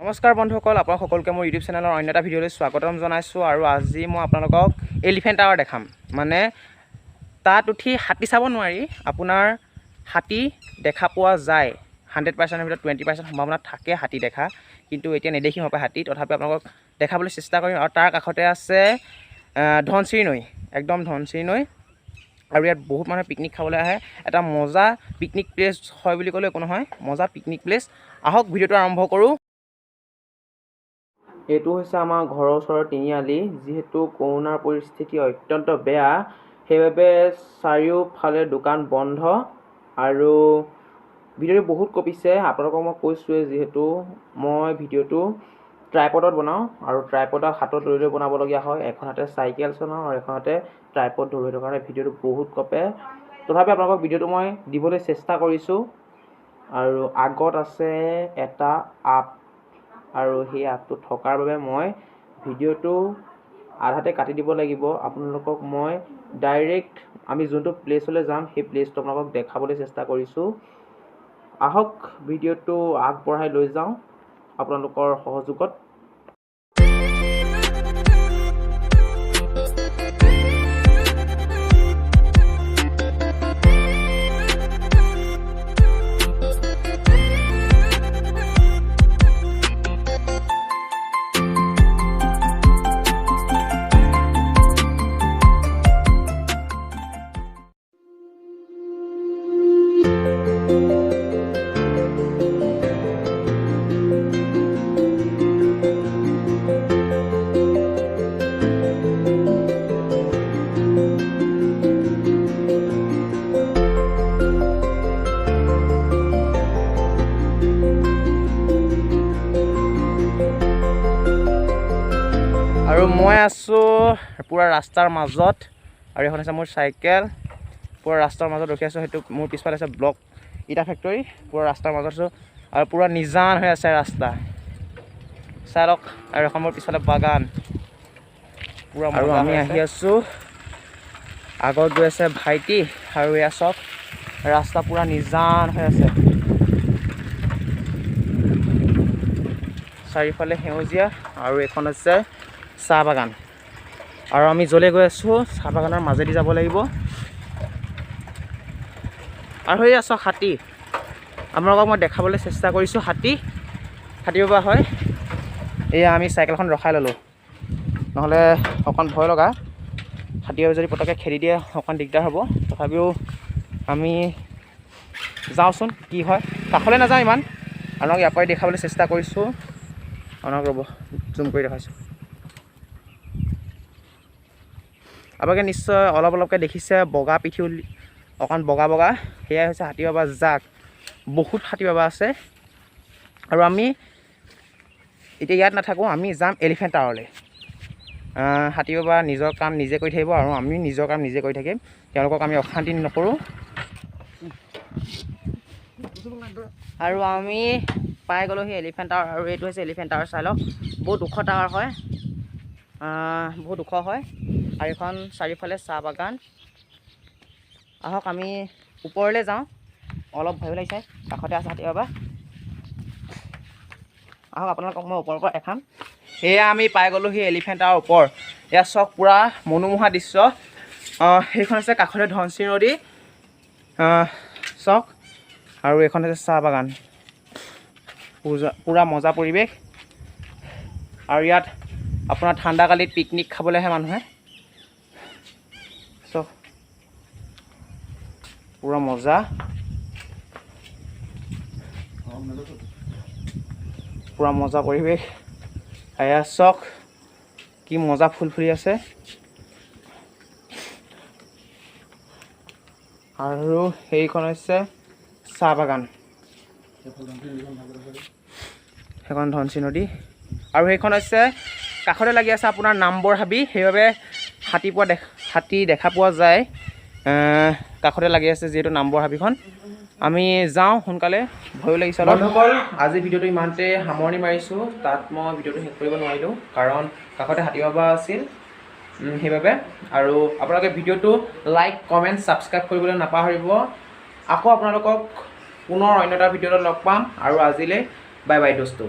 নমস্কাৰ বন্ধুসকল, আপোনাক সকলোকে মোৰ ইউটিউব চেনেলৰ অন্য এটা ভিডিঅ'লৈ স্বাগতম জনাইছোঁ। আৰু আজি মই আপোনালোকক এলিফেণ্ট টাৱাৰ দেখাম। মানে তাত উঠি হাতী চাব নোৱাৰি, আপোনাৰ হাতী দেখা পোৱা যায়। 100%ৰ ভিতৰত 20% সম্ভাৱনা থাকে হাতী দেখা, কিন্তু এতিয়া নেদেখিম হ'ব হাতী। তথাপি আপোনালোকক দেখাবলৈ চেষ্টা কৰিম। আৰু তাৰ কাষতে আছে ধনশিৰি নৈ, একদম ধনশিৰি নৈ। আৰু ইয়াত বহুত মানুহে পিকনিক খাবলৈ আহে। এটা মজা পিকনিক প্লেচ হয় বুলি ক'লে একো নহয়, মজা পিকনিক প্লেচ। আহক ভিডিঅ'টো আৰম্ভ কৰোঁ। এইটো হৈছে আমাৰ ঘৰৰ ওচৰৰ তিনিআলি। যিহেতু কৰোণাৰ পৰিস্থিতি অত্যন্ত বেয়া, সেইবাবে চাৰিওফালে দোকান বন্ধ আৰু ভিডিঅ'টো বহুত কপিছে। আপোনালোকক মই কৈছোঁৱেই, যিহেতু মই ভিডিঅ'টো ট্ৰাইপডত বনাওঁ আৰু ট্ৰাইপডত হাতত লৈ লৈ বনাবলগীয়া হয়। এখন হাতে চাইকেল চলাওঁ আৰু এখন হাতে ট্ৰাইপড ধৰি থকাৰ কাৰণে ভিডিঅ'টো বহুত কপে। তথাপি আপোনালোকক ভিডিঅ'টো মই দিবলৈ চেষ্টা কৰিছোঁ। আৰু আগত আছে এটা আপ, আৰু সেই আপটো থকাৰ বাবে মই ভিডিঅ'টো আধাতে কাটি দিব লাগিব। আপোনালোকক মই ডাইৰেক্ট আমি যোনটো প্লেচলৈ যাম সেই প্লেচটো আপোনালোকক দেখাবলৈ চেষ্টা কৰিছোঁ। আহক ভিডিঅ'টো আগবঢ়াই লৈ যাওঁ আপোনালোকৰ সহযোগত। আৰু মই আছোঁ পূৰা ৰাস্তাৰ মাজত, আৰু এখন আছে মোৰ চাইকেল। পূৰা ৰাস্তাৰ মাজত ৰখি আছোঁ। সেইটো মোৰ পিছফালে আছে ব্লক ইটা ফেক্টৰী। পূৰা ৰাস্তাৰ মাজত আছোঁ আৰু পূৰা নিজান হৈ আছে ৰাস্তা। চাই লওক, আৰু এখন মোৰ পিছফালে বাগান পূৰা। আৰু আমি আহি আছোঁ, আগত গৈ আছে ভাইটি, আৰু এয়া চব ৰাস্তা পূৰা নিজান হৈ আছে। চাৰিওফালে সেউজীয়া, আৰু এখন আছে চাহ বাগান। আৰু আমি য'লৈ গৈ আছোঁ চাহ বাগানৰ মাজেদি যাব লাগিব। আৰু এই আছোঁ হাতী, আপোনালোকক মই দেখাবলৈ চেষ্টা কৰিছোঁ। হাতী পৰা হয়। এয়া আমি চাইকেলখন ৰখাই ল'লোঁ, নহ'লে অকণ ভয় লগা। হাতীয়ে যদি পটককৈ খেদি দিয়ে অকণ দিগদাৰ হ'ব। তথাপিও আমি যাওঁচোন কি হয়। কাষলৈ নাযাওঁ ইমান, আপোনালোকক ইয়াৰ পৰাই দেখাবলৈ চেষ্টা কৰিছোঁ। আপোনালোক ৰ'ব, জুম কৰি দেখাইছোঁ। আপোনালোকে নিশ্চয় অলপ অলপকৈ দেখিছে বগা পিঠি, অকণ বগা বগা, সেয়াই হৈছে হাতী বাবা জাক। বহুত হাতী বাবা আছে। আৰু আমি এতিয়া ইয়াত নাথাকোঁ, আমি যাম এলিফেণ্ট টাৱাৰলৈ। হাতী বাবা নিজৰ কাম নিজে কৰি থাকিব, আৰু আমি নিজৰ কাম নিজে কৰি থাকিম। তেওঁলোকক আমি অশান্তি নকৰোঁ। আৰু আমি পাই গ'লোঁ সেই এলিফেণ্ট টাৱাৰ। আৰু এইটো হৈছে এলিফেণ্ট টাৱাৰ। চাই লওক, বহুত ওখ টাৱাৰ হয়, বহুত ওখ হয়। আৰু এইখন চাৰিওফালে চাহ বাগান। আহক আমি ওপৰলৈ যাওঁ। অলপ ভয় লাগিছে, কাষতে আছে হাতী বাবা। আহক আপোনালোকক মই ওপৰৰ পৰা দেখাম। সেয়া আমি পাই গ'লোঁ সেই এলিফেণ্ট টাৱাৰ ওপৰ। এয়া চব পূৰা মনোমোহা দৃশ্য। সেইখন আছে কাষতে ধনশিৰি নদী চক, আৰু এইখন আছে চাহ বাগান। পূৰা মজা পৰিৱেশ। আৰু ইয়াত আপোনাৰ ঠাণ্ডাকালিত পিকনিক খাবলৈ আহে মানুহে। চক পূৰা মজা, পূৰা মজা পৰিৱেশ। এয়া চক কি মজা ফুল ফুলি আছে। আৰু সেইখন হৈছে চাহ বাগান, সেইখন ধনশিৰি নদী। আৰু সেইখন হৈছে কাষতে লাগি আছে আপোনাৰ নামবৰ হাবি, সেইবাবে হাতী দেখা পোৱা যায়। কাষতে লাগি আছে যিহেতু নামবৰ হাবিখন। আমি যাওঁ সোনকালে, ভয়ো লাগিছে অলপ। বন্ধুসকল, আজি ভিডিঅ'টো ইমানতে সামৰণি মাৰিছোঁ। তাত মই ভিডিঅ'টো শেষ কৰিব নোৱাৰিলোঁ, কাৰণ কাষতে হাতী বাবা আছিল সেইবাবে। আৰু আপোনালোকে ভিডিঅ'টো লাইক, কমেণ্ট, ছাবস্ক্ৰাইব কৰিবলৈ নাপাহৰিব। আকৌ আপোনালোকক পুনৰ অন্য এটা ভিডিঅ'ত লগ পাম। আৰু আজিলৈ বাই বাই দোস্তু।